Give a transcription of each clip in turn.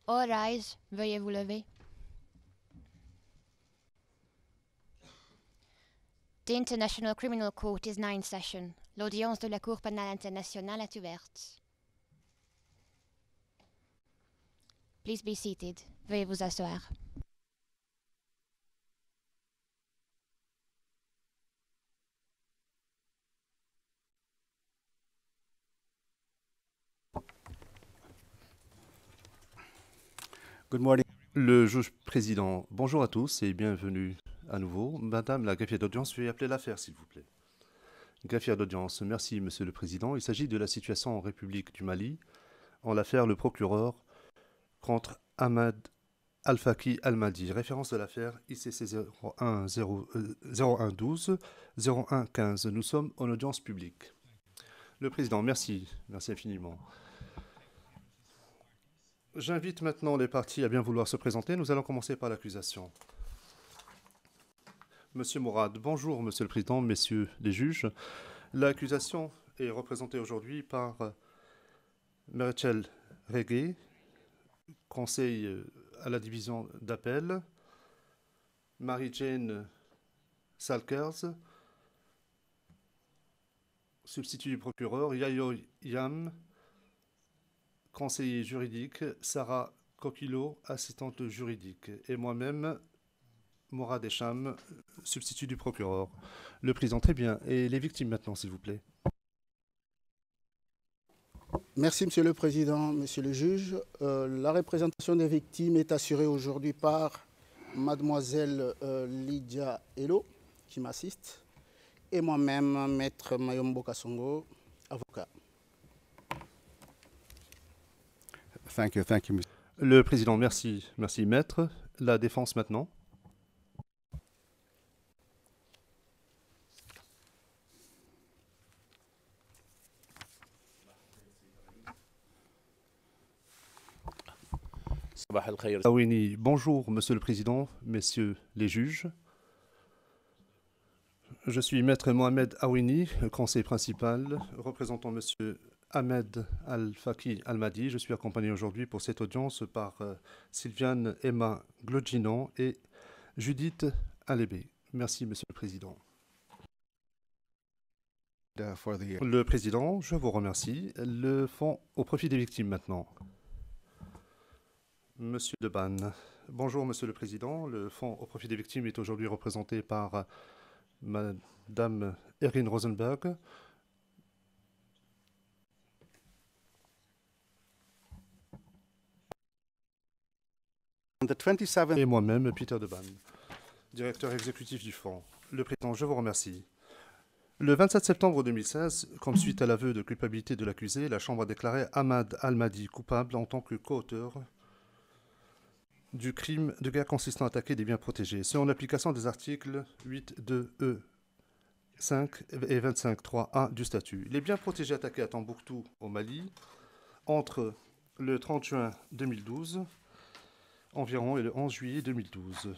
All rise, veuillez vous lever. The International Criminal Court is now in session. L'audience de la Cour pénale internationale est ouverte. Please be seated. Veuillez vous asseoir. Good morning. Le juge président, bonjour à tous et bienvenue à nouveau. Madame la greffière d'audience, veuillez appeler l'affaire, s'il vous plaît. Greffière d'audience, merci, monsieur le président. Il s'agit de la situation en République du Mali, en l'affaire le procureur contre Ahmad Al-Faki Al-Mahdi. Référence de l'affaire ICC 0112 0115. Nous sommes en audience publique. Le président, merci infiniment. J'invite maintenant les parties à bien vouloir se présenter. Nous allons commencer par l'accusation. Monsieur Mourad, bonjour Monsieur le Président, Messieurs les juges. L'accusation est représentée aujourd'hui par Merchel Regué, conseil à la division d'appel, Marie-Jane Salkers, substitut du procureur, Yayo Yam, conseiller juridique, Sarah Kokilo, assistante juridique, et moi-même, Mourad Echam, substitut du procureur. Le président, très bien. Et les victimes maintenant, s'il vous plaît. Merci, Monsieur le Président, Monsieur le juge. La représentation des victimes est assurée aujourd'hui par Mademoiselle Lydia Elo, qui m'assiste, et moi-même, Maître Mayombo Kasongo, avocat. Thank you, monsieur. Le président, merci, maître. La défense maintenant. Awini, bonjour Monsieur le Président, Messieurs les juges. Je suis Maître Mohamed Awini, conseiller principal, représentant Monsieur Ahmed Al-Faki Al-Mahdi. Je suis accompagné aujourd'hui pour cette audience par Sylviane Emma Glodjinan et Judith Alébé. Merci Monsieur le Président. Le Président, je vous remercie. Le fonds au profit des victimes maintenant. Monsieur Debanne. Bonjour, Monsieur le Président. Le Fonds au profit des victimes est aujourd'hui représenté par Madame Erin Rosenberg. Et moi-même, Peter Debanne, directeur exécutif du Fonds. Le Président, je vous remercie. Le 27 septembre 2016, comme suite à l'aveu de culpabilité de l'accusé, la Chambre a déclaré Ahmad Al-Mahdi coupable en tant que co-auteur du crime de guerre consistant à attaquer des biens protégés, c'est en application des articles 8.2e 5 et 25.3a du statut. Les biens protégés attaqués à Tombouctou, au Mali, entre le 30 juin 2012 environ et le 11 juillet 2012.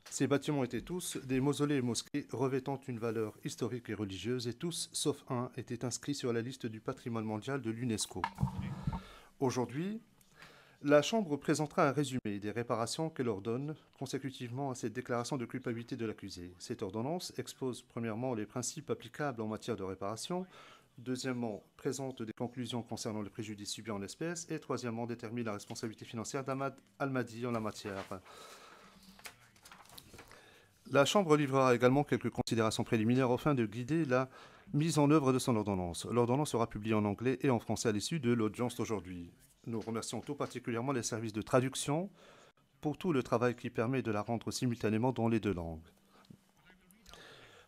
Ces bâtiments étaient tous des mausolées et mosquées revêtant une valeur historique et religieuse et tous, sauf un, étaient inscrits sur la liste du patrimoine mondial de l'UNESCO. Aujourd'hui, la Chambre présentera un résumé des réparations qu'elle ordonne consécutivement à cette déclaration de culpabilité de l'accusé. Cette ordonnance expose premièrement les principes applicables en matière de réparation, deuxièmement présente des conclusions concernant le préjudice subi en espèces et troisièmement détermine la responsabilité financière d'Ahmad Al-Mahdi en la matière. La Chambre livrera également quelques considérations préliminaires afin de guider la mise en œuvre de son ordonnance. L'ordonnance sera publiée en anglais et en français à l'issue de l'audience d'aujourd'hui. Nous remercions tout particulièrement les services de traduction pour tout le travail qui permet de la rendre simultanément dans les deux langues.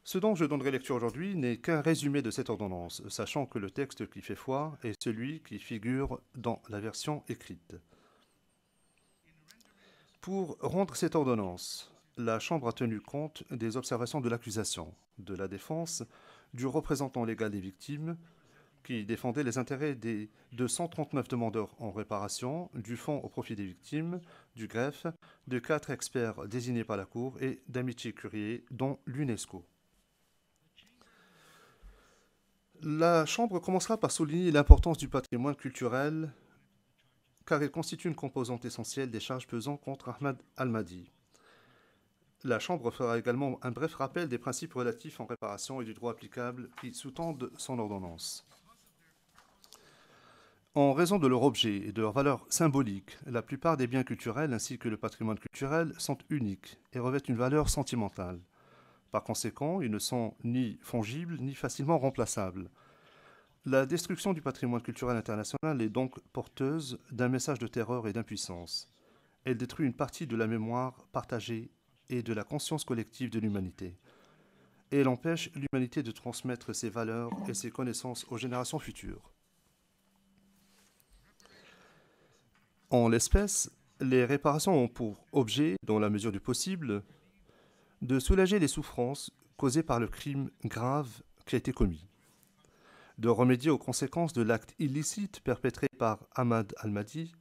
Ce dont je donnerai lecture aujourd'hui n'est qu'un résumé de cette ordonnance, sachant que le texte qui fait foi est celui qui figure dans la version écrite. Pour rendre cette ordonnance, la Chambre a tenu compte des observations de l'accusation, de la défense, du représentant légal des victimes, qui défendait les intérêts des 239 demandeurs en réparation, du Fonds au profit des victimes, du greffe, de 4 experts désignés par la Cour et d'Amitié Curie, dont l'UNESCO. La Chambre commencera par souligner l'importance du patrimoine culturel car il constitue une composante essentielle des charges pesant contre Ahmad Al-Mahdi. La Chambre fera également un bref rappel des principes relatifs en réparation et du droit applicable qui sous-tendent son ordonnance. En raison de leur objet et de leur valeur symbolique, la plupart des biens culturels ainsi que le patrimoine culturel sont uniques et revêtent une valeur sentimentale. Par conséquent, ils ne sont ni fongibles ni facilement remplaçables. La destruction du patrimoine culturel international est donc porteuse d'un message de terreur et d'impuissance. Elle détruit une partie de la mémoire partagée et de la conscience collective de l'humanité. Et elle empêche l'humanité de transmettre ses valeurs et ses connaissances aux générations futures. En l'espèce, les réparations ont pour objet, dans la mesure du possible, de soulager les souffrances causées par le crime grave qui a été commis, de remédier aux conséquences de l'acte illicite perpétré par Ahmad Al-Mahdi,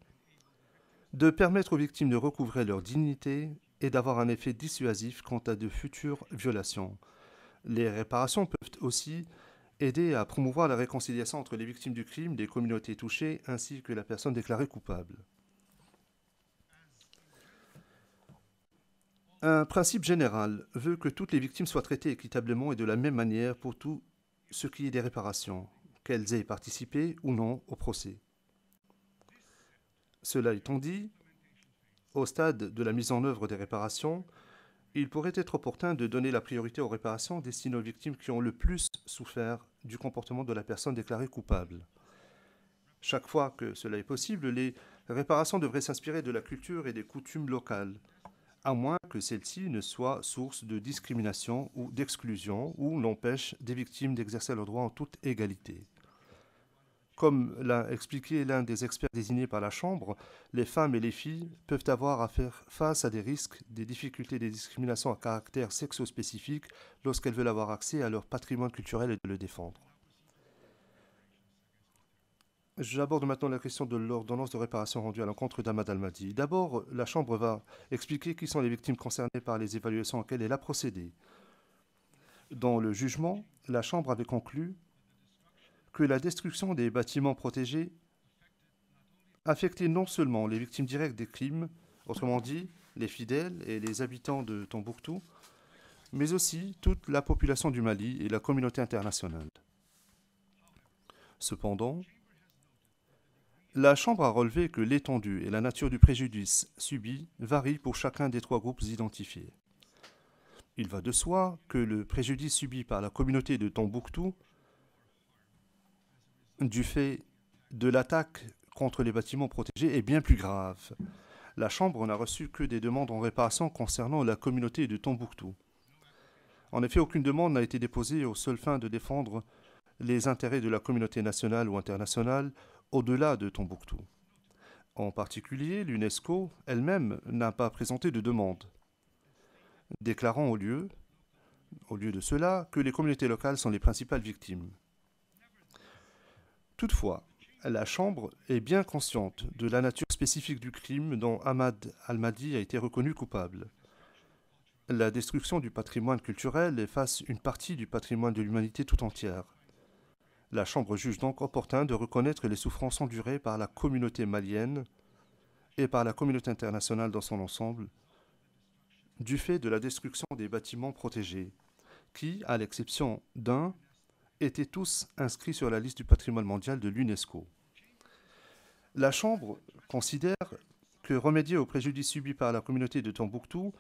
de permettre aux victimes de recouvrer leur dignité et d'avoir un effet dissuasif quant à de futures violations. Les réparations peuvent aussi aider à promouvoir la réconciliation entre les victimes du crime, les communautés touchées, ainsi que la personne déclarée coupable. Un principe général veut que toutes les victimes soient traitées équitablement et de la même manière pour tout ce qui est des réparations, qu'elles aient participé ou non au procès. Cela étant dit, au stade de la mise en œuvre des réparations, il pourrait être opportun de donner la priorité aux réparations destinées aux victimes qui ont le plus souffert du comportement de la personne déclarée coupable. Chaque fois que cela est possible, les réparations devraient s'inspirer de la culture et des coutumes locales, à moins que celle-ci ne soit source de discrimination ou d'exclusion ou n'empêche des victimes d'exercer leurs droits en toute égalité. Comme l'a expliqué l'un des experts désignés par la Chambre, les femmes et les filles peuvent avoir à faire face à des risques, des difficultés, des discriminations à caractère sexo-spécifique lorsqu'elles veulent avoir accès à leur patrimoine culturel et de le défendre. J'aborde maintenant la question de l'ordonnance de réparation rendue à l'encontre d'Ahmad Al-Mahdi. D'abord, la Chambre va expliquer qui sont les victimes concernées par les évaluations auxquelles elle a procédé. Dans le jugement, la Chambre avait conclu que la destruction des bâtiments protégés affectait non seulement les victimes directes des crimes, autrement dit les fidèles et les habitants de Tombouctou, mais aussi toute la population du Mali et la communauté internationale. Cependant, la Chambre a relevé que l'étendue et la nature du préjudice subi varient pour chacun des trois groupes identifiés. Il va de soi que le préjudice subi par la communauté de Tombouctou, du fait de l'attaque contre les bâtiments protégés, est bien plus grave. La Chambre n'a reçu que des demandes en réparation concernant la communauté de Tombouctou. En effet, aucune demande n'a été déposée aux seules fins de défendre les intérêts de la communauté nationale ou internationale au-delà de Tombouctou. En particulier, l'UNESCO elle-même n'a pas présenté de demande, déclarant au lieu de cela que les communautés locales sont les principales victimes. Toutefois, la Chambre est bien consciente de la nature spécifique du crime dont Ahmad Al-Mahdi a été reconnu coupable. La destruction du patrimoine culturel efface une partie du patrimoine de l'humanité tout entière. La Chambre juge donc opportun de reconnaître les souffrances endurées par la communauté malienne et par la communauté internationale dans son ensemble, du fait de la destruction des bâtiments protégés, qui, à l'exception d'un, étaient tous inscrits sur la liste du patrimoine mondial de l'UNESCO. La Chambre considère que remédier au préjudice subi par la communauté de Tombouctou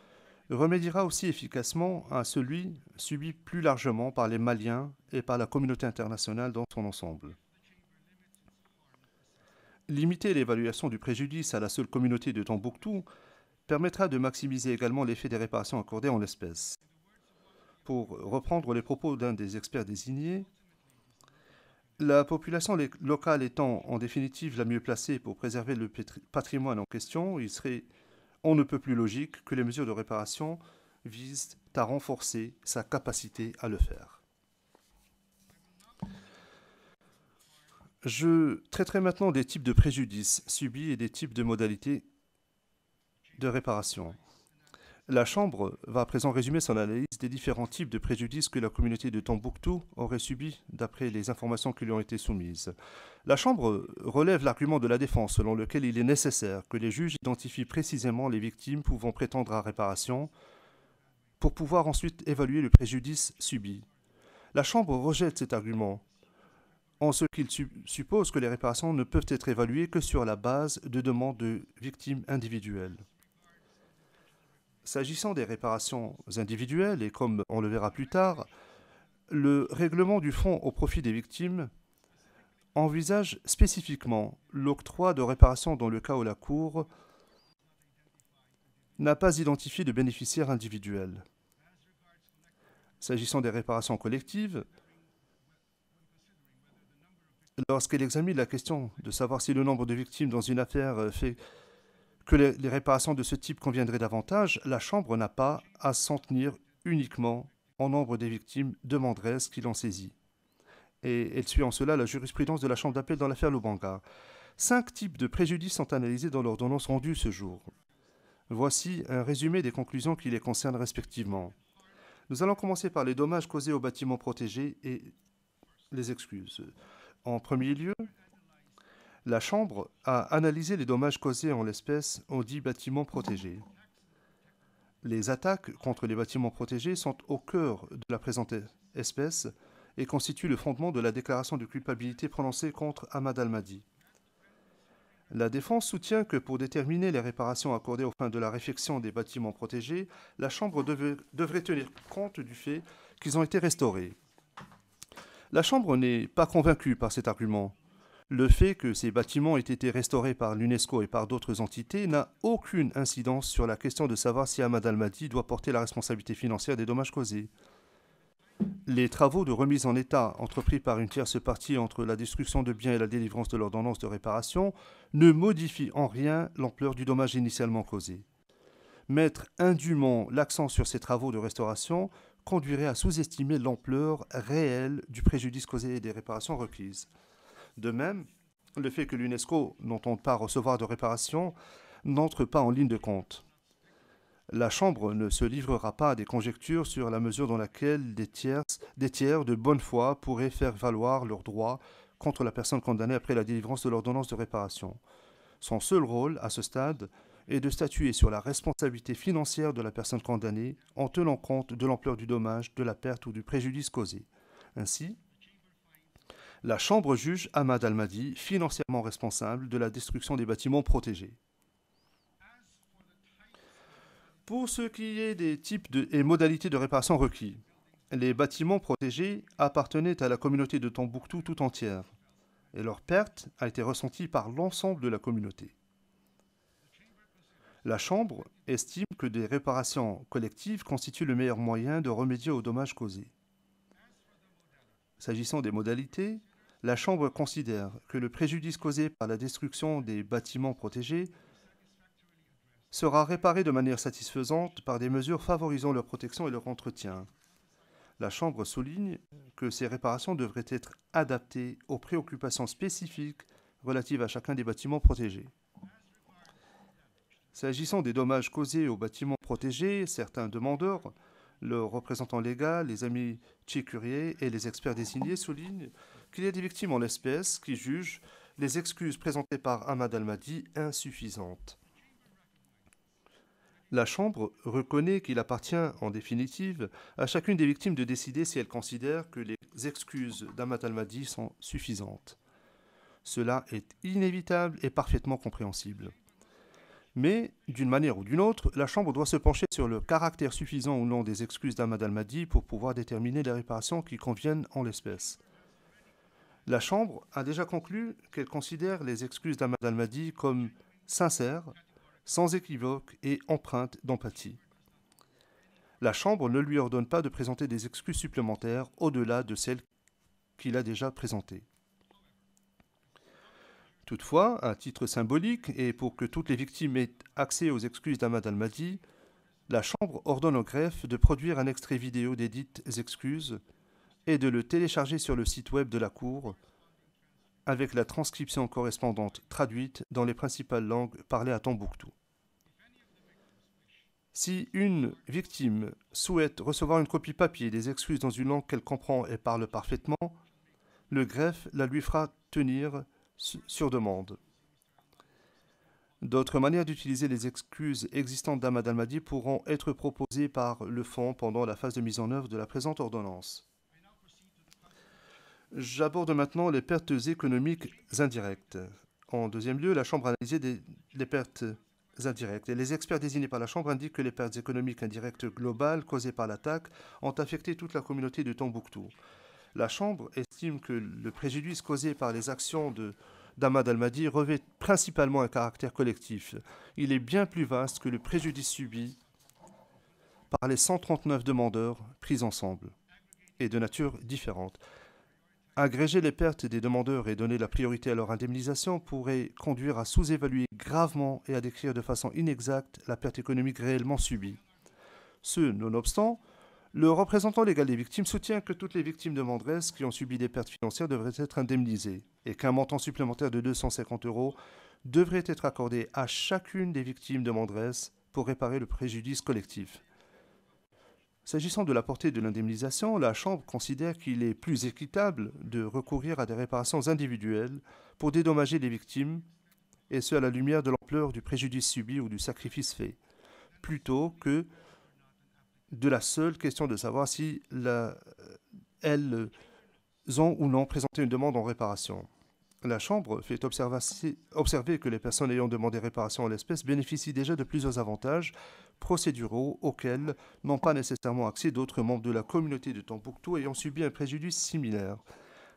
remédiera aussi efficacement à celui subi plus largement par les Maliens et par la communauté internationale dans son ensemble. Limiter l'évaluation du préjudice à la seule communauté de Tombouctou permettra de maximiser également l'effet des réparations accordées en l'espèce. Pour reprendre les propos d'un des experts désignés, la population locale étant en définitive la mieux placée pour préserver le patrimoine en question, il serait on ne peut plus logique que les mesures de réparation visent à renforcer sa capacité à le faire. Je traiterai maintenant des types de préjudices subis et des types de modalités de réparation. La Chambre va à présent résumer son analyse des différents types de préjudices que la communauté de Tombouctou aurait subis d'après les informations qui lui ont été soumises. La Chambre relève l'argument de la défense selon lequel il est nécessaire que les juges identifient précisément les victimes pouvant prétendre à réparation pour pouvoir ensuite évaluer le préjudice subi. La Chambre rejette cet argument en ce qu'il suppose que les réparations ne peuvent être évaluées que sur la base de demandes de victimes individuelles. S'agissant des réparations individuelles, et comme on le verra plus tard, le règlement du fonds au profit des victimes envisage spécifiquement l'octroi de réparations dans le cas où la Cour n'a pas identifié de bénéficiaires individuels. S'agissant des réparations collectives, lorsqu'elle examine la question de savoir si le nombre de victimes dans une affaire fait que les réparations de ce type conviendraient davantage, la Chambre n'a pas à s'en tenir uniquement au nombre des victimes demanderesses qui l'ont saisie. Et elle suit en cela la jurisprudence de la Chambre d'appel dans l'affaire Lubanga. 5 types de préjudices sont analysés dans l'ordonnance rendue ce jour. Voici un résumé des conclusions qui les concernent respectivement. Nous allons commencer par les dommages causés aux bâtiments protégés et les excuses. En premier lieu, la Chambre a analysé les dommages causés en l'espèce aux 10 bâtiments protégés. Les attaques contre les bâtiments protégés sont au cœur de la présente espèce et constituent le fondement de la déclaration de culpabilité prononcée contre Ahmad Al-Mahdi. La défense soutient que pour déterminer les réparations accordées aux fins de la réfection des bâtiments protégés, la Chambre devrait tenir compte du fait qu'ils ont été restaurés. La Chambre n'est pas convaincue par cet argument. Le fait que ces bâtiments aient été restaurés par l'UNESCO et par d'autres entités n'a aucune incidence sur la question de savoir si Ahmad Al-Mahdi doit porter la responsabilité financière des dommages causés. Les travaux de remise en état entrepris par une tierce partie entre la destruction de biens et la délivrance de l'ordonnance de réparation ne modifient en rien l'ampleur du dommage initialement causé. Mettre indûment l'accent sur ces travaux de restauration conduirait à sous-estimer l'ampleur réelle du préjudice causé et des réparations requises. De même, le fait que l'UNESCO n'entende pas recevoir de réparation n'entre pas en ligne de compte. La Chambre ne se livrera pas à des conjectures sur la mesure dans laquelle des tiers de bonne foi pourraient faire valoir leurs droits contre la personne condamnée après la délivrance de l'ordonnance de réparation. Son seul rôle, à ce stade, est de statuer sur la responsabilité financière de la personne condamnée en tenant compte de l'ampleur du dommage, de la perte ou du préjudice causé. Ainsi, la Chambre juge Ahmad Al-Mahdi financièrement responsable de la destruction des bâtiments protégés. Pour ce qui est des types et modalités de réparation requis, les bâtiments protégés appartenaient à la communauté de Tombouctou tout entière, et leur perte a été ressentie par l'ensemble de la communauté. La Chambre estime que des réparations collectives constituent le meilleur moyen de remédier aux dommages causés. S'agissant des modalités, la Chambre considère que le préjudice causé par la destruction des bâtiments protégés sera réparé de manière satisfaisante par des mesures favorisant leur protection et leur entretien. La Chambre souligne que ces réparations devraient être adaptées aux préoccupations spécifiques relatives à chacun des bâtiments protégés. S'agissant des dommages causés aux bâtiments protégés, certains demandeurs, le représentant légal, les amis Tchikurier et les experts désignés soulignent qu'il y a des victimes en l'espèce qui jugent les excuses présentées par Ahmad Al-Mahdi insuffisantes. La Chambre reconnaît qu'il appartient, en définitive, à chacune des victimes de décider si elle considère que les excuses d'Ahmad Al-Mahdi sont suffisantes. Cela est inévitable et parfaitement compréhensible. Mais, d'une manière ou d'une autre, la Chambre doit se pencher sur le caractère suffisant ou non des excuses d'Ahmad Al-Mahdi pour pouvoir déterminer les réparations qui conviennent en l'espèce. La Chambre a déjà conclu qu'elle considère les excuses d'Ahmad Al-Mahdi comme sincères, sans équivoque et empreintes d'empathie. La Chambre ne lui ordonne pas de présenter des excuses supplémentaires au-delà de celles qu'il a déjà présentées. Toutefois, à titre symbolique et pour que toutes les victimes aient accès aux excuses d'Ahmad Al-Mahdi, la Chambre ordonne au greffe de produire un extrait vidéo des dites excuses et de le télécharger sur le site web de la Cour avec la transcription correspondante traduite dans les principales langues parlées à Tombouctou. Si une victime souhaite recevoir une copie papier des excuses dans une langue qu'elle comprend et parle parfaitement, le greffe la lui fera tenir sur demande. D'autres manières d'utiliser les excuses existantes d'Ahmad Al-Mahdi pourront être proposées par le Fonds pendant la phase de mise en œuvre de la présente ordonnance. J'aborde maintenant les pertes économiques indirectes. En deuxième lieu, la Chambre a analysé les pertes indirectes. Et les experts désignés par la Chambre indiquent que les pertes économiques indirectes globales causées par l'attaque ont affecté toute la communauté de Tombouctou. La Chambre estime que le préjudice causé par les actions d'Ahmad Al-Mahdi revêt principalement un caractère collectif. Il est bien plus vaste que le préjudice subi par les 139 demandeurs pris ensemble et de nature différente. Agréger les pertes des demandeurs et donner la priorité à leur indemnisation pourrait conduire à sous-évaluer gravement et à décrire de façon inexacte la perte économique réellement subie. Ce, nonobstant, le représentant légal des victimes soutient que toutes les victimes demanderesses qui ont subi des pertes financières devraient être indemnisées et qu'un montant supplémentaire de 250 € devrait être accordé à chacune des victimes demanderesses pour réparer le préjudice collectif. S'agissant de la portée de l'indemnisation, la Chambre considère qu'il est plus équitable de recourir à des réparations individuelles pour dédommager les victimes, et ce à la lumière de l'ampleur du préjudice subi ou du sacrifice fait, plutôt que de la seule question de savoir si elles ont ou non présenté une demande en réparation. La Chambre fait observer que les personnes ayant demandé réparation en l'espèce bénéficient déjà de plusieurs avantages procéduraux auxquels n'ont pas nécessairement accès d'autres membres de la communauté de Tombouctou ayant subi un préjudice similaire.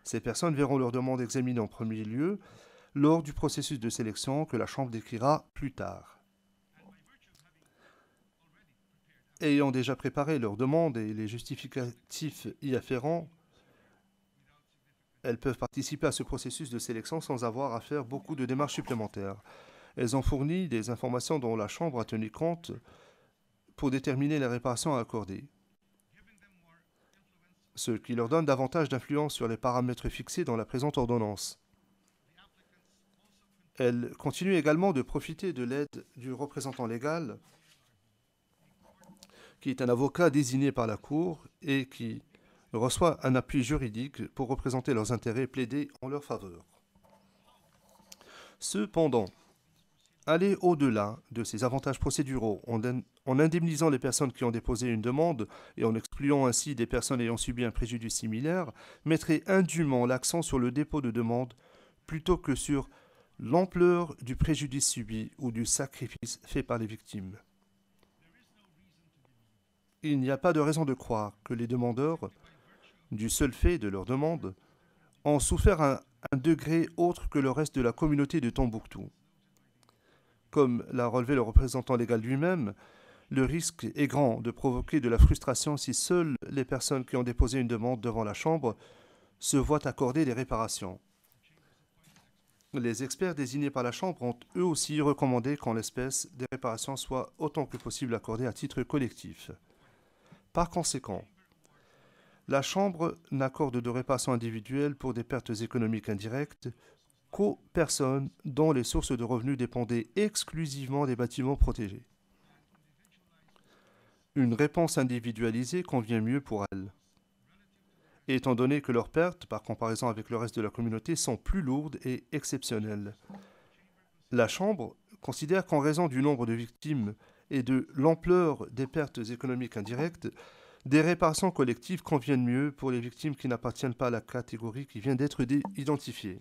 Ces personnes verront leur demande examinée en premier lieu lors du processus de sélection que la Chambre décrira plus tard. Ayant déjà préparé leur demande et les justificatifs y afférents, elles peuvent participer à ce processus de sélection sans avoir à faire beaucoup de démarches supplémentaires. Elles ont fourni des informations dont la Chambre a tenu compte pour déterminer les réparations à accorder, ce qui leur donne davantage d'influence sur les paramètres fixés dans la présente ordonnance. Elles continuent également de profiter de l'aide du représentant légal, qui est un avocat désigné par la Cour et qui reçoit un appui juridique pour représenter leurs intérêts et plaider en leur faveur. Cependant, aller au-delà de ces avantages procéduraux en indemnisant les personnes qui ont déposé une demande et en excluant ainsi des personnes ayant subi un préjudice similaire mettrait indûment l'accent sur le dépôt de demande plutôt que sur l'ampleur du préjudice subi ou du sacrifice fait par les victimes. Il n'y a pas de raison de croire que les demandeurs, du seul fait de leur demande, ont souffert à un degré autre que le reste de la communauté de Tombouctou. Comme l'a relevé le représentant légal lui-même, le risque est grand de provoquer de la frustration si seules les personnes qui ont déposé une demande devant la Chambre se voient accorder des réparations. Les experts désignés par la Chambre ont eux aussi recommandé qu'en l'espèce, des réparations soient autant que possible accordées à titre collectif. Par conséquent, la Chambre n'accorde de réparation individuelle pour des pertes économiques indirectes qu'aux personnes dont les sources de revenus dépendaient exclusivement des bâtiments protégés. Une réponse individualisée convient mieux pour elles, étant donné que leurs pertes, par comparaison avec le reste de la communauté, sont plus lourdes et exceptionnelles. La Chambre considère qu'en raison du nombre de victimes et de l'ampleur des pertes économiques indirectes, des réparations collectives conviennent mieux pour les victimes qui n'appartiennent pas à la catégorie qui vient d'être identifiée.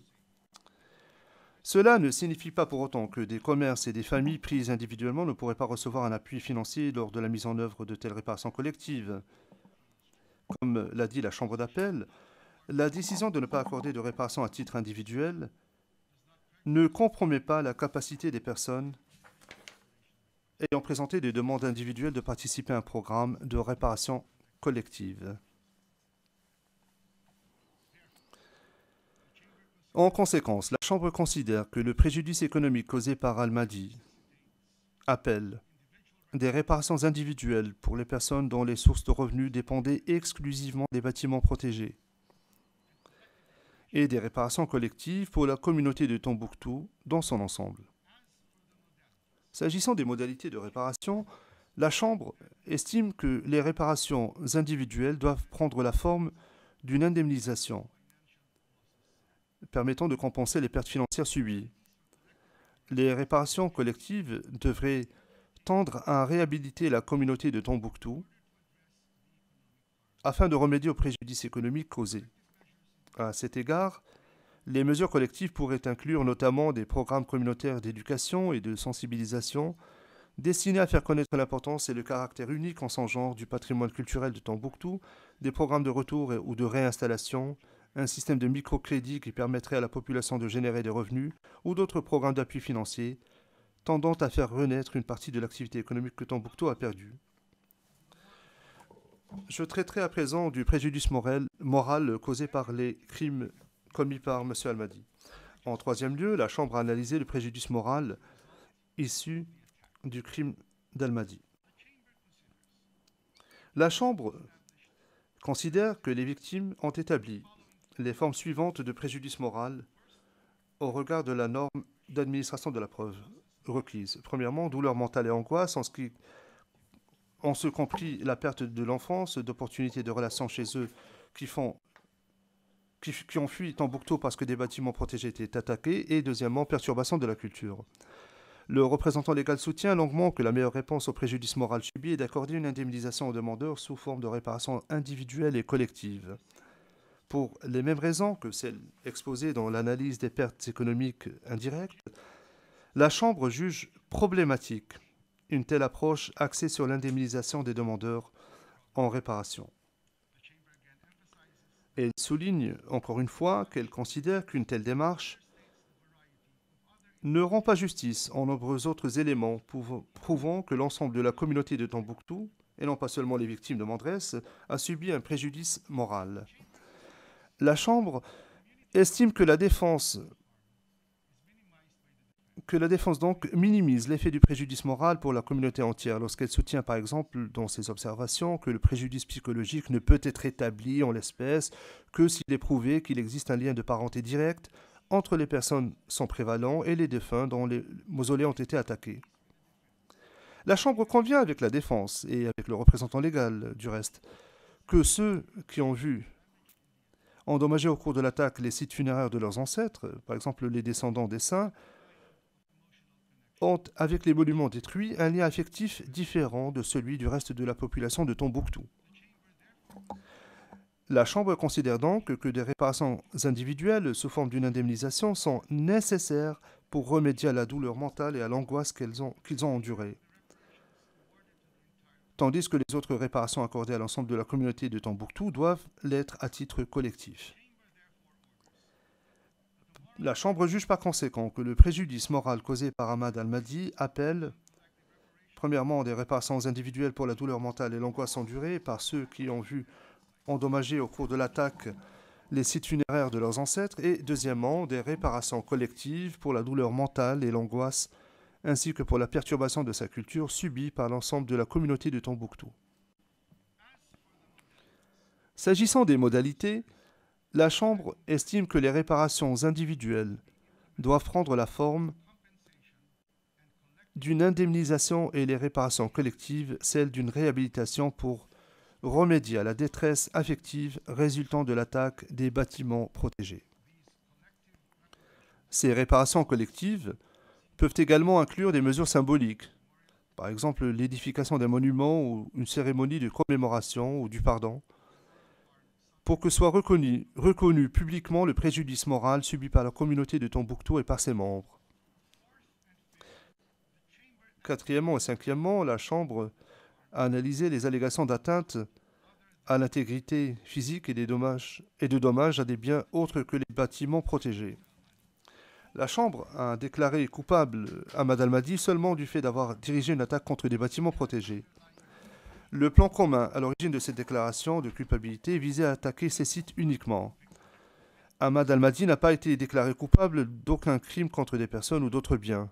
Cela ne signifie pas pour autant que des commerces et des familles prises individuellement ne pourraient pas recevoir un appui financier lors de la mise en œuvre de telles réparations collectives. Comme l'a dit la Chambre d'appel, la décision de ne pas accorder de réparation à titre individuel ne compromet pas la capacité des personnes ayant présenté des demandes individuelles de participer à un programme de réparation collective. En conséquence, la Chambre considère que le préjudice économique causé par Al-Mahdi appelle des réparations individuelles pour les personnes dont les sources de revenus dépendaient exclusivement des bâtiments protégés et des réparations collectives pour la communauté de Tombouctou dans son ensemble. S'agissant des modalités de réparation, La Chambre estime que les réparations individuelles doivent prendre la forme d'une indemnisation permettant de compenser les pertes financières subies. Les réparations collectives devraient tendre à réhabiliter la communauté de Tombouctou afin de remédier aux préjudices économiques causés. À cet égard, les mesures collectives pourraient inclure notamment des programmes communautaires d'éducation et de sensibilisation destinés à faire connaître l'importance et le caractère unique en son genre du patrimoine culturel de Tombouctou, des programmes de retour ou de réinstallation, un système de microcrédit qui permettrait à la population de générer des revenus, ou d'autres programmes d'appui financier tendant à faire renaître une partie de l'activité économique que Tombouctou a perdue. Je traiterai à présent du préjudice moral causé par les crimes commis par M. Almadi. En troisième lieu, la Chambre a analysé le préjudice moral issu du crime d'Almadi. La Chambre considère que les victimes ont établi les formes suivantes de préjudice moral au regard de la norme d'administration de la preuve requise. Premièrement, douleur mentale et angoisse, en ce compris la perte de l'enfance, d'opportunités de relations chez eux qui ont fui Tombouctou parce que des bâtiments protégés étaient attaqués, et deuxièmement, perturbation de la culture. Le représentant légal soutient longuement que la meilleure réponse au préjudice moral subi est d'accorder une indemnisation aux demandeurs sous forme de réparation individuelle et collective. Pour les mêmes raisons que celles exposées dans l'analyse des pertes économiques indirectes, la Chambre juge problématique une telle approche axée sur l'indemnisation des demandeurs en réparation. Elle souligne encore une fois qu'elle considère qu'une telle démarche ne rend pas justice en nombreux autres éléments prouvant que l'ensemble de la communauté de Tombouctou, et non pas seulement les victimes de Mandrès, a subi un préjudice moral. La Chambre estime que la défense donc minimise l'effet du préjudice moral pour la communauté entière lorsqu'elle soutient par exemple dans ses observations que le préjudice psychologique ne peut être établi en l'espèce que s'il est prouvé qu'il existe un lien de parenté direct entre les personnes sans prévalent et les défunts dont les mausolées ont été attaqués. La Chambre convient avec la défense et avec le représentant légal du reste que ceux qui ont vu endommager au cours de l'attaque les sites funéraires de leurs ancêtres, par exemple les descendants des saints, ont, avec les monuments détruits, un lien affectif différent de celui du reste de la population de Tombouctou. La Chambre considère donc que des réparations individuelles sous forme d'une indemnisation sont nécessaires pour remédier à la douleur mentale et à l'angoisse qu'ils ont endurées, tandis que les autres réparations accordées à l'ensemble de la communauté de Tombouctou doivent l'être à titre collectif. La Chambre juge par conséquent que le préjudice moral causé par Ahmad Almadi appelle, premièrement, des réparations individuelles pour la douleur mentale et l'angoisse endurée par ceux qui ont vu endommager au cours de l'attaque les sites funéraires de leurs ancêtres, et deuxièmement, des réparations collectives pour la douleur mentale et l'angoisse, ainsi que pour la perturbation de sa culture subie par l'ensemble de la communauté de Tombouctou. S'agissant des modalités, la Chambre estime que les réparations individuelles doivent prendre la forme d'une indemnisation et les réparations collectives celle d'une réhabilitation pour remédier à la détresse affective résultant de l'attaque des bâtiments protégés. Ces réparations collectives peuvent également inclure des mesures symboliques, par exemple l'édification d'un monument ou une cérémonie de commémoration ou du pardon, pour que soit reconnu publiquement le préjudice moral subi par la communauté de Tombouctou et par ses membres. Quatrièmement et cinquièmement, la Chambre a analysé les allégations d'atteinte à l'intégrité physique et de dommages à des biens autres que les bâtiments protégés. La Chambre a déclaré coupable Ahmad Almadi seulement du fait d'avoir dirigé une attaque contre des bâtiments protégés. Le plan commun à l'origine de cette déclaration de culpabilité visait à attaquer ces sites uniquement. Ahmad Almadi n'a pas été déclaré coupable d'aucun crime contre des personnes ou d'autres biens.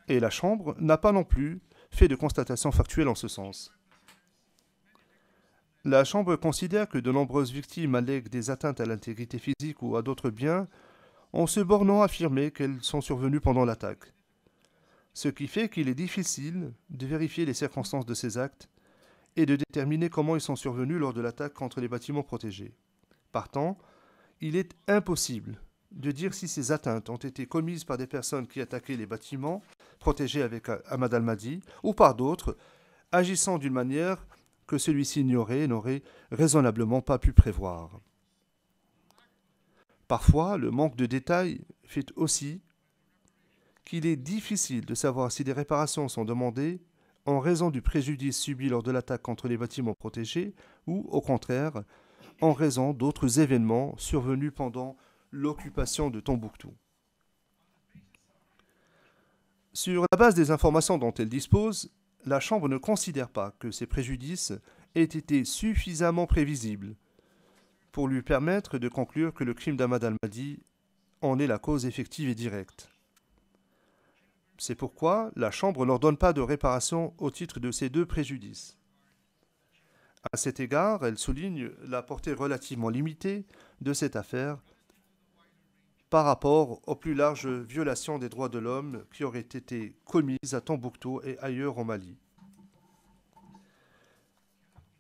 Et la Chambre n'a pas non plus fait de constatation factuelle en ce sens. La Chambre considère que de nombreuses victimes allèguent des atteintes à l'intégrité physique ou à d'autres biens en se bornant à affirmer qu'elles sont survenues pendant l'attaque. ce qui fait qu'il est difficile de vérifier les circonstances de ces actes et de déterminer comment ils sont survenus lors de l'attaque contre les bâtiments protégés. Partant, il est impossible de dire si ces atteintes ont été commises par des personnes qui attaquaient les bâtiments protégés avec Ahmad al-Mahdi ou par d'autres, agissant d'une manière que celui-ci ignorait et n'aurait raisonnablement pas pu prévoir. Parfois, le manque de détails fait aussi qu'il est difficile de savoir si des réparations sont demandées en raison du préjudice subi lors de l'attaque contre les bâtiments protégés ou, au contraire, en raison d'autres événements survenus pendant l'occupation de Tombouctou. Sur la base des informations dont elle dispose, la Chambre ne considère pas que ces préjudices aient été suffisamment prévisibles pour lui permettre de conclure que le crime d'Ahmad al-Mahdi en est la cause effective et directe. C'est pourquoi la Chambre n'ordonne pas de réparation au titre de ces deux préjudices. À cet égard, elle souligne la portée relativement limitée de cette affaire par rapport aux plus larges violations des droits de l'homme qui auraient été commises à Tombouctou et ailleurs au Mali.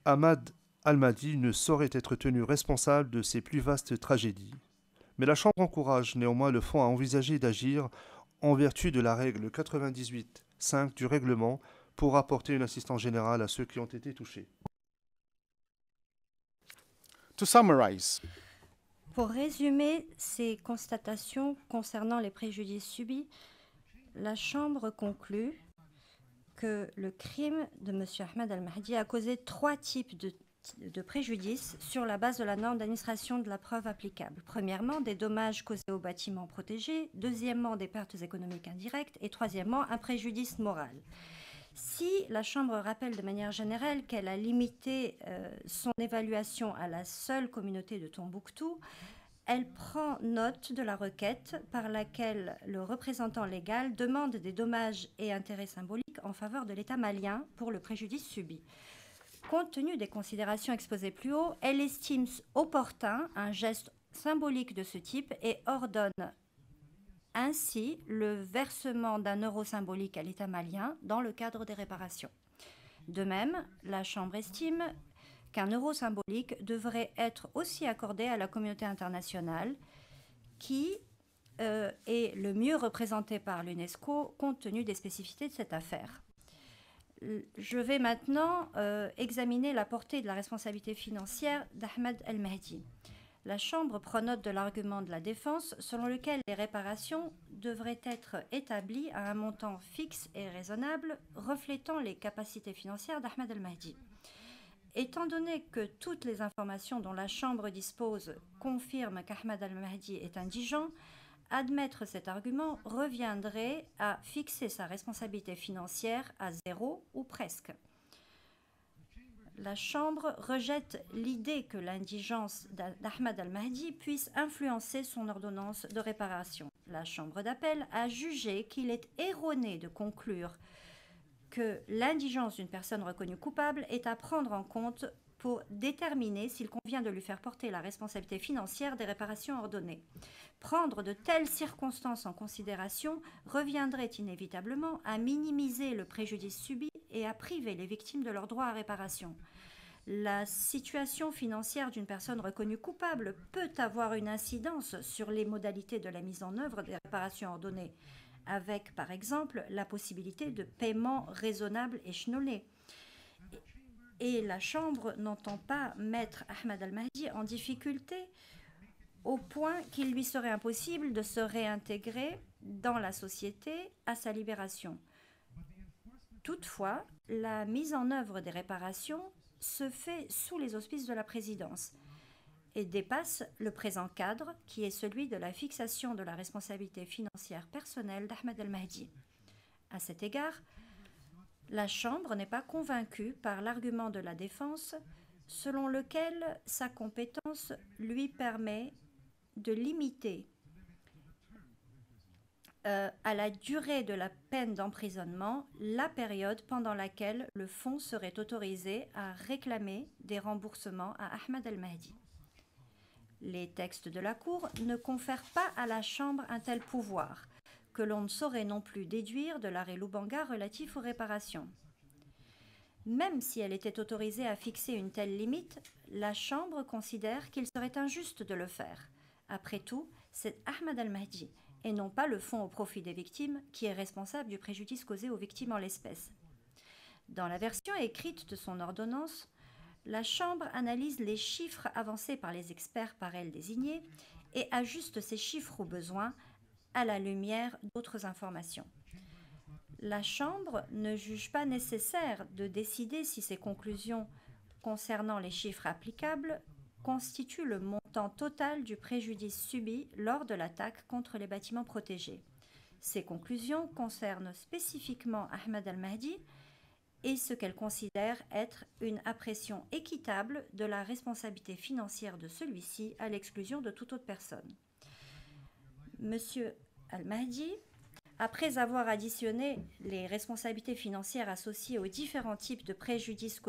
Ahmad al-Mahdi ne saurait être tenu responsable de ces plus vastes tragédies, mais la Chambre encourage néanmoins le Fonds à envisager d'agir en vertu de la règle 98.5 du règlement pour apporter une assistance générale à ceux qui ont été touchés. To summarize, Pour résumer ces constatations concernant les préjudices subis, la Chambre conclut que le crime de M. Ahmad al-Mahdi a causé 3 types de préjudices sur la base de la norme d'administration de la preuve applicable. Premièrement, des dommages causés aux bâtiments protégés. Deuxièmement, des pertes économiques indirectes. Et troisièmement, un préjudice moral. Si la Chambre rappelle de manière générale qu'elle a limité son évaluation à la seule communauté de Tombouctou, elle prend note de la requête par laquelle le représentant légal demande des dommages et intérêts symboliques en faveur de l'État malien pour le préjudice subi. Compte tenu des considérations exposées plus haut, elle estime opportun un geste symbolique de ce type et ordonne ainsi le versement d'1 euro symbolique à l'État malien dans le cadre des réparations. De même, la Chambre estime qu'un euro symbolique devrait être aussi accordé à la communauté internationale qui est le mieux représentée par l'UNESCO compte tenu des spécificités de cette affaire. Je vais maintenant examiner la portée de la responsabilité financière d'Ahmad al-Mahdi. La Chambre prend note de l'argument de la défense selon lequel les réparations devraient être établies à un montant fixe et raisonnable reflétant les capacités financières d'Ahmad al-Mahdi. Étant donné que toutes les informations dont la Chambre dispose confirment qu'Ahmad al-Mahdi est indigent, admettre cet argument reviendrait à fixer sa responsabilité financière à 0 ou presque. La Chambre rejette l'idée que l'indigence d'Ahmad al-Mahdi puisse influencer son ordonnance de réparation. La Chambre d'appel a jugé qu'il est erroné de conclure que l'indigence d'une personne reconnue coupable est à prendre en compte pour déterminer s'il convient de lui faire porter la responsabilité financière des réparations ordonnées. Prendre de telles circonstances en considération reviendrait inévitablement à minimiser le préjudice subi et à priver les victimes de leur droit à réparation. La situation financière d'une personne reconnue coupable peut avoir une incidence sur les modalités de la mise en œuvre des réparations ordonnées, avec par exemple la possibilité de paiement raisonnable échelonné. Et la Chambre n'entend pas mettre Ahmad al-Mahdi en difficulté au point qu'il lui serait impossible de se réintégrer dans la société à sa libération. Toutefois, la mise en œuvre des réparations se fait sous les auspices de la présidence et dépasse le présent cadre qui est celui de la fixation de la responsabilité financière personnelle d'Ahmad al-Mahdi. À cet égard, la Chambre n'est pas convaincue par l'argument de la défense selon lequel sa compétence lui permet de limiter à la durée de la peine d'emprisonnement la période pendant laquelle le fonds serait autorisé à réclamer des remboursements à Ahmad al-Mahdi. Les textes de la Cour ne confèrent pas à la Chambre un tel pouvoir, que que l'on ne saurait non plus déduire de l'arrêt Lubanga relatif aux réparations. Même si elle était autorisée à fixer une telle limite, la Chambre considère qu'il serait injuste de le faire. Après tout, c'est Ahmed Al-Mahdi, et non pas le fonds au profit des victimes, qui est responsable du préjudice causé aux victimes en l'espèce. Dans la version écrite de son ordonnance, la Chambre analyse les chiffres avancés par les experts par elle désignés et ajuste ces chiffres au besoin à la lumière d'autres informations. La Chambre ne juge pas nécessaire de décider si ces conclusions concernant les chiffres applicables constituent le montant total du préjudice subi lors de l'attaque contre les bâtiments protégés. Ces conclusions concernent spécifiquement Ahmed Al-Mahdi et ce qu'elle considère être une appréciation équitable de la responsabilité financière de celui-ci à l'exclusion de toute autre personne. Monsieur Al-Mahdi, après avoir additionné les responsabilités financières associées aux différents types de préjudices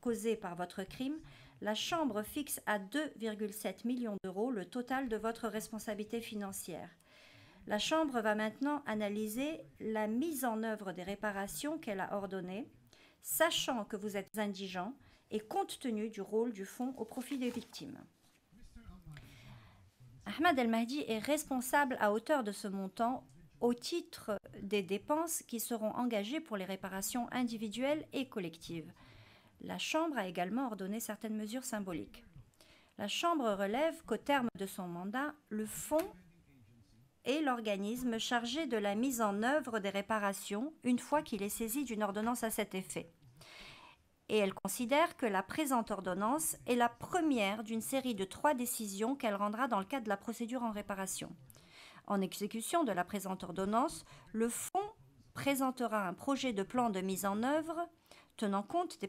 causés par votre crime, la Chambre fixe à 2,7 millions d'euros le total de votre responsabilité financière. La Chambre va maintenant analyser la mise en œuvre des réparations qu'elle a ordonnées, sachant que vous êtes indigent et compte tenu du rôle du fonds au profit des victimes. Ahmed El-Mahdi est responsable à hauteur de ce montant au titre des dépenses qui seront engagées pour les réparations individuelles et collectives. La Chambre a également ordonné certaines mesures symboliques. La Chambre relève qu'au terme de son mandat, le fonds est l'organisme chargé de la mise en œuvre des réparations une fois qu'il est saisi d'une ordonnance à cet effet. Et elle considère que la présente ordonnance est la première d'une série de 3 décisions qu'elle rendra dans le cadre de la procédure en réparation. En exécution de la présente ordonnance, le fonds présentera un projet de plan de mise en œuvre tenant compte des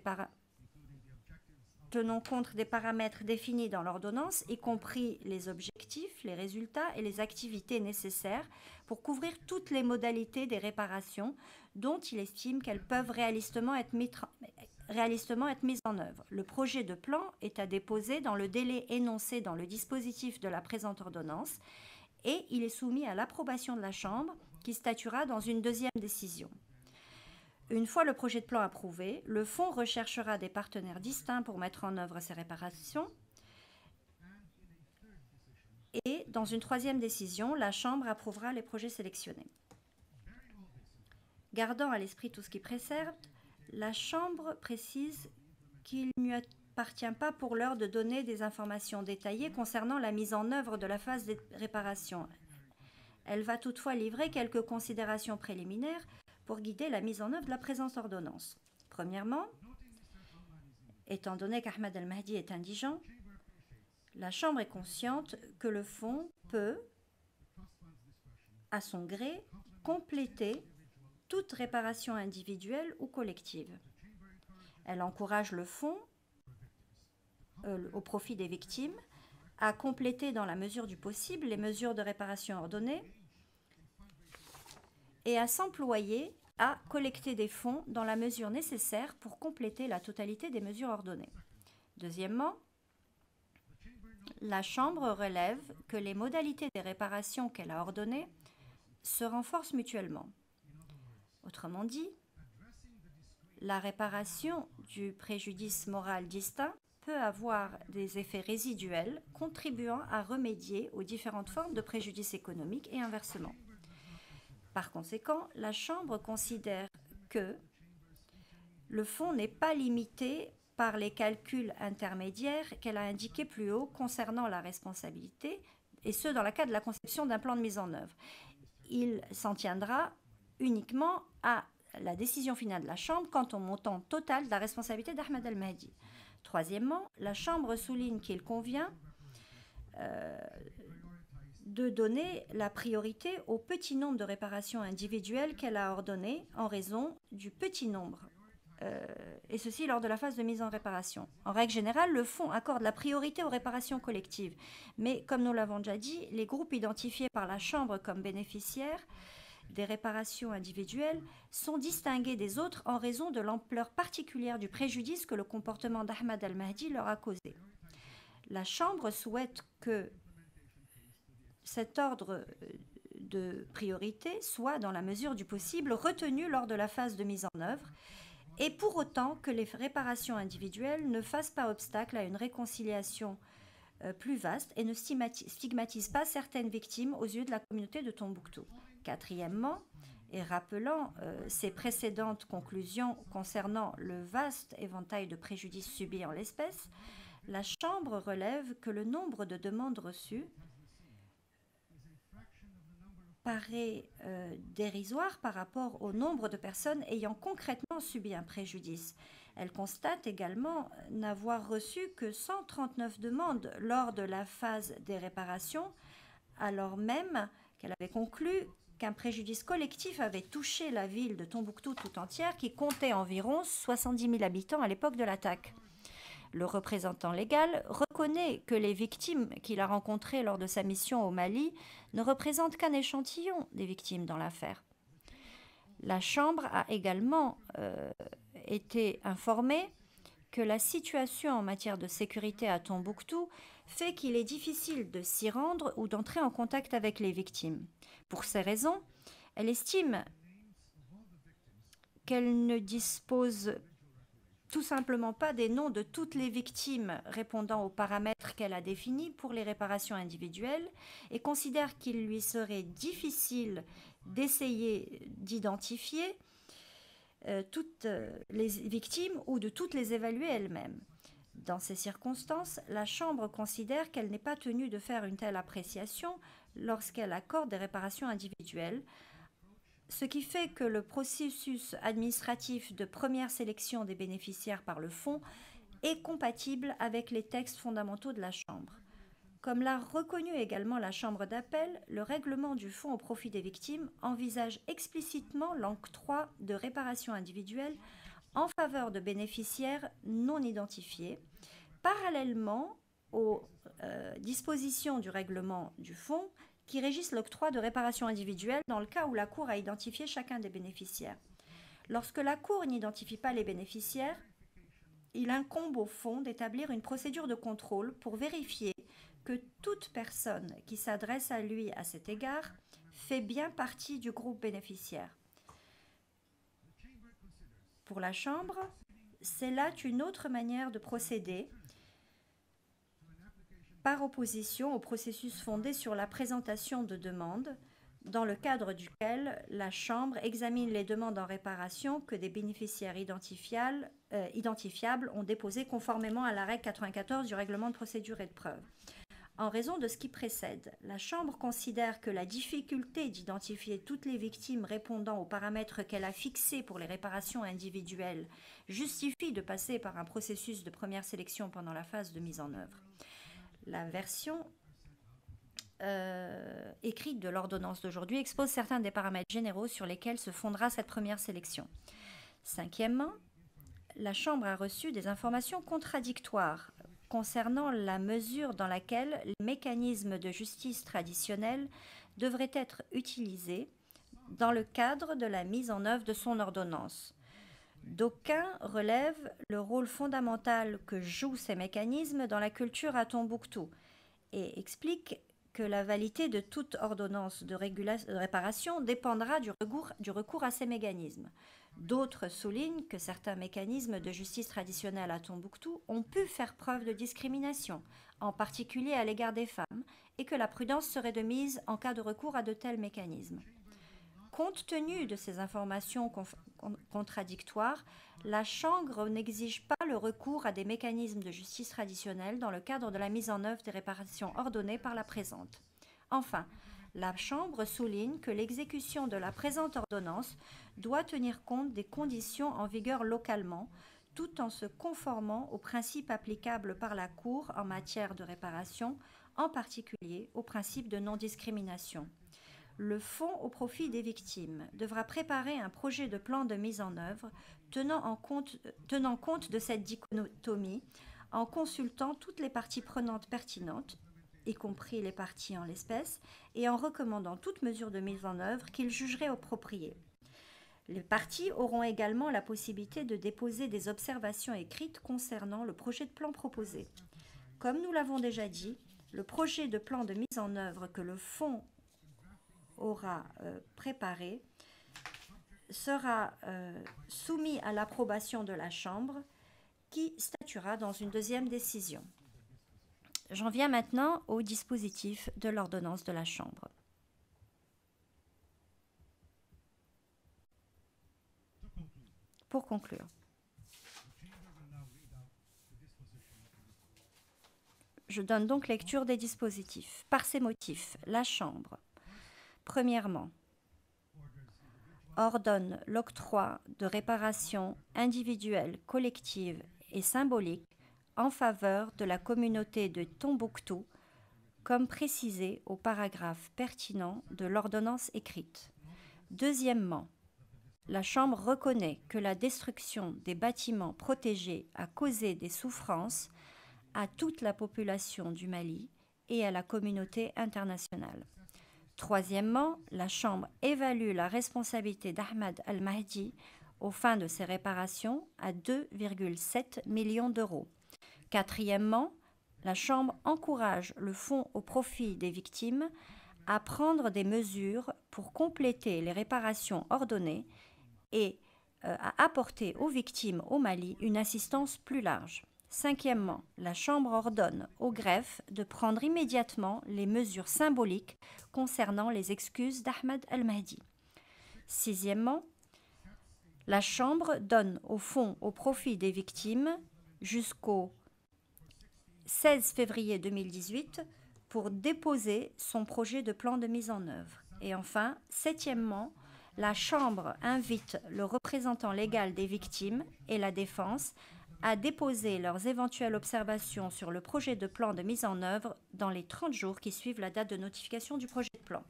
paramètres définis dans l'ordonnance, y compris les objectifs, les résultats et les activités nécessaires pour couvrir toutes les modalités des réparations dont il estime qu'elles peuvent réalistement être mises en œuvre. Le projet de plan est à déposer dans le délai énoncé dans le dispositif de la présente ordonnance et il est soumis à l'approbation de la Chambre qui statuera dans une deuxième décision. Une fois le projet de plan approuvé, le fonds recherchera des partenaires distincts pour mettre en œuvre ces réparations. Et dans une troisième décision, la Chambre approuvera les projets sélectionnés. Gardant à l'esprit tout ce qui précède, la Chambre précise qu'il ne lui appartient pas pour l'heure de donner des informations détaillées concernant la mise en œuvre de la phase des réparations. Elle va toutefois livrer quelques considérations préliminaires pour guider la mise en œuvre de la présente ordonnance. Premièrement, étant donné qu'Ahmed El-Mahdi est indigent, la Chambre est consciente que le fonds peut, à son gré, compléter toute réparation individuelle ou collective. Elle encourage le fonds, au profit des victimes, à compléter dans la mesure du possible les mesures de réparation ordonnées et à s'employer à collecter des fonds dans la mesure nécessaire pour compléter la totalité des mesures ordonnées. Deuxièmement, la Chambre relève que les modalités des réparations qu'elle a ordonnées se renforcent mutuellement. Autrement dit, la réparation du préjudice moral distinct peut avoir des effets résiduels contribuant à remédier aux différentes formes de préjudice économique et inversement. Par conséquent, la Chambre considère que le fonds n'est pas limité par les calculs intermédiaires qu'elle a indiqués plus haut concernant la responsabilité, et ce dans le cadre de la conception d'un plan de mise en œuvre. Il s'en tiendra uniquement à la décision finale de la Chambre quant au montant total de la responsabilité d'Ahmed El-Mahdi. Troisièmement, la Chambre souligne qu'il convient de donner la priorité au petit nombre de réparations individuelles qu'elle a ordonnées en raison du petit nombre, et ceci lors de la phase de mise en réparation. En règle générale, le fonds accorde la priorité aux réparations collectives, mais comme nous l'avons déjà dit, les groupes identifiés par la Chambre comme bénéficiaires des réparations individuelles sont distingués des autres en raison de l'ampleur particulière du préjudice que le comportement d'Ahmed El-Mahdi leur a causé. La Chambre souhaite que cet ordre de priorité soient, dans la mesure du possible, retenues lors de la phase de mise en œuvre, et pour autant que les réparations individuelles ne fassent pas obstacle à une réconciliation plus vaste et ne stigmatisent pas certaines victimes aux yeux de la communauté de Tombouctou. Quatrièmement, et rappelant ses précédentes conclusions concernant le vaste éventail de préjudices subis en l'espèce, la Chambre relève que le nombre de demandes reçues paraît dérisoire par rapport au nombre de personnes ayant concrètement subi un préjudice. Elle constate également n'avoir reçu que 139 demandes lors de la phase des réparations, alors même qu'elle avait conclu qu'un préjudice collectif avait touché la ville de Tombouctou tout entière, qui comptait environ 70 000 habitants à l'époque de l'attaque. Le représentant légal reconnaît que les victimes qu'il a rencontrées lors de sa mission au Mali ne représentent qu'un échantillon des victimes dans l'affaire. La Chambre a également été informée que la situation en matière de sécurité à Tombouctou fait qu'il est difficile de s'y rendre ou d'entrer en contact avec les victimes. Pour ces raisons, elle estime qu'elle ne dispose tout simplement pas des noms de toutes les victimes répondant aux paramètres qu'elle a définis pour les réparations individuelles et considère qu'il lui serait difficile d'essayer d'identifier toutes les victimes ou de toutes les évaluer elle-même. Dans ces circonstances, la Chambre considère qu'elle n'est pas tenue de faire une telle appréciation lorsqu'elle accorde des réparations individuelles, ce qui fait que le processus administratif de première sélection des bénéficiaires par le Fonds est compatible avec les textes fondamentaux de la Chambre. Comme l'a reconnu également la Chambre d'appel, le règlement du Fonds au profit des victimes envisage explicitement l'octroi de réparations individuelles en faveur de bénéficiaires non identifiés, parallèlement aux dispositions du règlement du Fonds qui régissent l'octroi de réparations individuelles dans le cas où la Cour a identifié chacun des bénéficiaires. Lorsque la Cour n'identifie pas les bénéficiaires, il incombe au Fonds d'établir une procédure de contrôle pour vérifier que toute personne qui s'adresse à lui à cet égard fait bien partie du groupe bénéficiaire. Pour la Chambre, c'est là une autre manière de procéder, par opposition au processus fondé sur la présentation de demandes, dans le cadre duquel la Chambre examine les demandes en réparation que des bénéficiaires identifiables ont déposées conformément à la règle 94 du règlement de procédure et de preuve. En raison de ce qui précède, la Chambre considère que la difficulté d'identifier toutes les victimes répondant aux paramètres qu'elle a fixés pour les réparations individuelles justifie de passer par un processus de première sélection pendant la phase de mise en œuvre. La version écrite de l'ordonnance d'aujourd'hui expose certains des paramètres généraux sur lesquels se fondera cette première sélection. Cinquièmement, la Chambre a reçu des informations contradictoires concernant la mesure dans laquelle les mécanismes de justice traditionnels devraient être utilisés dans le cadre de la mise en œuvre de son ordonnance. D'aucuns relèvent le rôle fondamental que jouent ces mécanismes dans la culture à Tombouctou et expliquent que la validité de toute ordonnance de réparation dépendra du recours à ces mécanismes. D'autres soulignent que certains mécanismes de justice traditionnelle à Tombouctou ont pu faire preuve de discrimination, en particulier à l'égard des femmes, et que la prudence serait de mise en cas de recours à de tels mécanismes. Compte tenu de ces informations contradictoires, la Chambre n'exige pas le recours à des mécanismes de justice traditionnelle dans le cadre de la mise en œuvre des réparations ordonnées par la présente. Enfin, la Chambre souligne que l'exécution de la présente ordonnance doit tenir compte des conditions en vigueur localement, tout en se conformant aux principes applicables par la Cour en matière de réparation, en particulier au principe de non-discrimination. Le Fonds au profit des victimes devra préparer un projet de plan de mise en œuvre tenant compte de cette dichotomie en consultant toutes les parties prenantes pertinentes, y compris les parties en l'espèce, et en recommandant toute mesure de mise en œuvre qu'il jugerait appropriée. Les parties auront également la possibilité de déposer des observations écrites concernant le projet de plan proposé. Comme nous l'avons déjà dit, le projet de plan de mise en œuvre que le Fonds aura préparé sera soumis à l'approbation de la Chambre qui statuera dans une deuxième décision. J'en viens maintenant au dispositif de l'ordonnance de la Chambre. Pour conclure, je donne donc lecture des dispositifs. Par ces motifs, la Chambre, premièrement, ordonne l'octroi de réparations individuelles, collectives et symboliques en faveur de la communauté de Tombouctou, comme précisé au paragraphe pertinent de l'ordonnance écrite. Deuxièmement, la Chambre reconnaît que la destruction des bâtiments protégés a causé des souffrances à toute la population du Mali et à la communauté internationale. Troisièmement, la Chambre évalue la responsabilité d'Ahmad al-Mahdi aux fins de ces réparations à 2,7 millions d'euros. Quatrièmement, la Chambre encourage le Fonds au profit des victimes à prendre des mesures pour compléter les réparations ordonnées et à apporter aux victimes au Mali une assistance plus large. Cinquièmement, la Chambre ordonne au greffe de prendre immédiatement les mesures symboliques concernant les excuses d'Ahmad al-Mahdi. Sixièmement, la Chambre donne au Fonds au profit des victimes jusqu'au 16 février 2018 pour déposer son projet de plan de mise en œuvre. Et enfin, septièmement, la Chambre invite le représentant légal des victimes et la défense à déposer leurs éventuelles observations sur le projet de plan de mise en œuvre dans les 30 jours qui suivent la date de notification du projet de plan.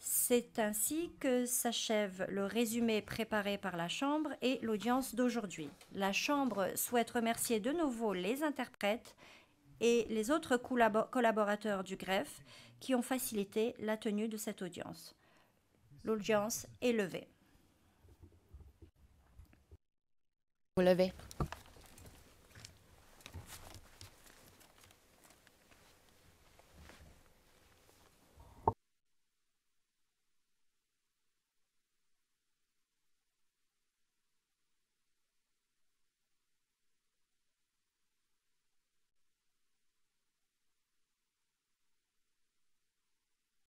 C'est ainsi que s'achève le résumé préparé par la Chambre et l'audience d'aujourd'hui. La Chambre souhaite remercier de nouveau les interprètes et les autres collaborateurs du greffe qui ont facilité la tenue de cette audience. L'audience est levée. Vous levez.